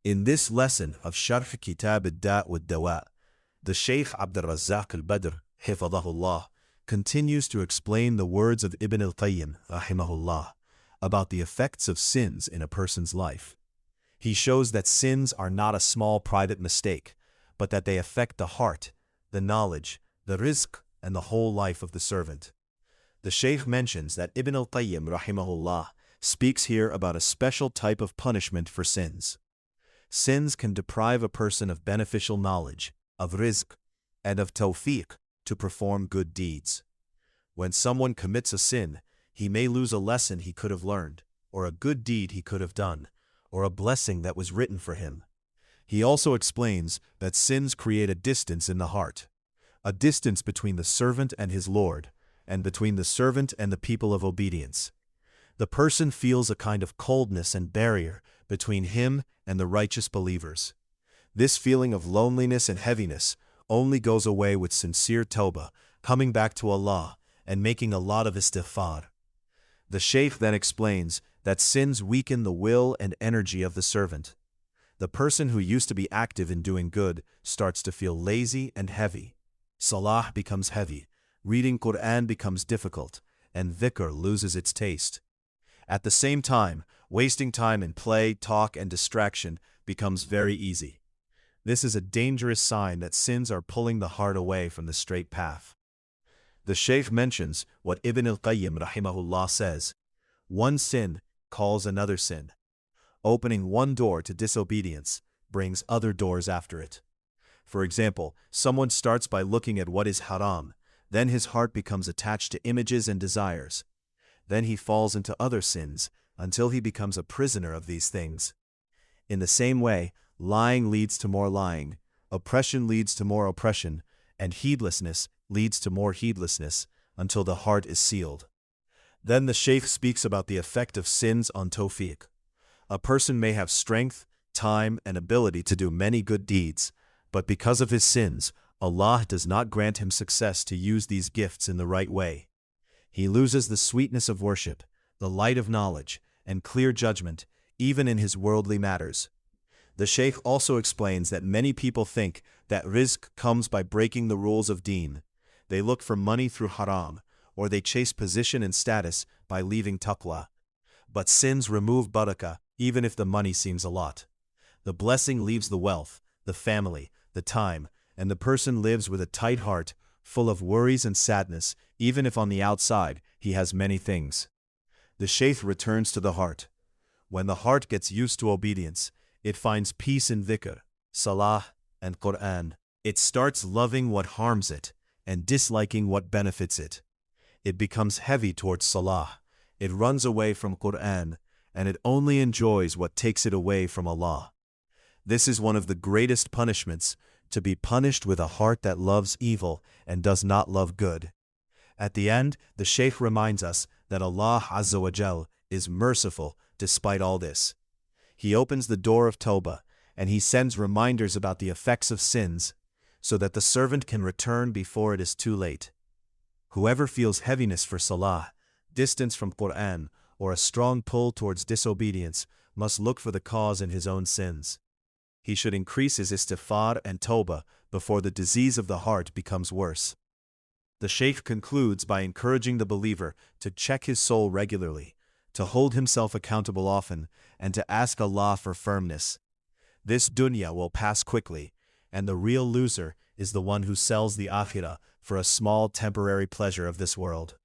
In this lesson of Sharh Kitab al-Da' wad-Dawa, the Shaykh Abd al-Razzaq al-Badr, hifadhahullah, continues to explain the words of Ibn al-Qayyim, rahimahullah, about the effects of sins in a person's life. He shows that sins are not a small private mistake, but that they affect the heart, the knowledge, the rizq, and the whole life of the servant. The Shaykh mentions that Ibn al-Qayyim, rahimahullah, speaks here about a special type of punishment for sins. Sins can deprive a person of beneficial knowledge, of rizq, and of tawfiq to perform good deeds. When someone commits a sin, he may lose a lesson he could have learned, or a good deed he could have done, or a blessing that was written for him. He also explains that sins create a distance in the heart, a distance between the servant and his Lord, and between the servant and the people of obedience. The person feels a kind of coldness and barrier between him and the righteous believers. This feeling of loneliness and heaviness only goes away with sincere tawbah, coming back to Allah, and making a lot of istighfar. The Shaykh then explains that sins weaken the will and energy of the servant. The person who used to be active in doing good starts to feel lazy and heavy. Salah becomes heavy, reading Quran becomes difficult, and dhikr loses its taste. At the same time, wasting time in play, talk, and distraction becomes very easy. This is a dangerous sign that sins are pulling the heart away from the straight path. The Shaykh mentions what Ibn al-Qayyim rahimahullah says: one sin calls another sin. Opening one door to disobedience brings other doors after it. For example, someone starts by looking at what is haram, then his heart becomes attached to images and desires. Then he falls into other sins, until he becomes a prisoner of these things. In the same way, lying leads to more lying, oppression leads to more oppression, and heedlessness leads to more heedlessness, until the heart is sealed. Then the Shaykh speaks about the effect of sins on tawfiq. A person may have strength, time, and ability to do many good deeds, but because of his sins, Allah does not grant him success to use these gifts in the right way. He loses the sweetness of worship, the light of knowledge, and clear judgment, even in his worldly matters. The Shaykh also explains that many people think that rizq comes by breaking the rules of deen. They look for money through haram, or they chase position and status by leaving taqwa. But sins remove barakah, even if the money seems a lot. The blessing leaves the wealth, the family, the time, and the person lives with a tight heart, full of worries and sadness, even if on the outside he has many things. The Shaykh returns to the heart. When the heart gets used to obedience, it finds peace in dhikr, salah, and Quran. It starts loving what harms it, and disliking what benefits it. It becomes heavy towards salah. It runs away from Quran, and it only enjoys what takes it away from Allah. This is one of the greatest punishments, to be punished with a heart that loves evil and does not love good. At the end, the Shaykh reminds us that Allah Azza wa Jal is merciful despite all this. He opens the door of Tawbah, and He sends reminders about the effects of sins, so that the servant can return before it is too late. Whoever feels heaviness for salah, distance from Quran, or a strong pull towards disobedience must look for the cause in his own sins. He should increase his istighfar and tawbah before the disease of the heart becomes worse. The Shaykh concludes by encouraging the believer to check his soul regularly, to hold himself accountable often, and to ask Allah for firmness. This dunya will pass quickly, and the real loser is the one who sells the akhirah for a small temporary pleasure of this world.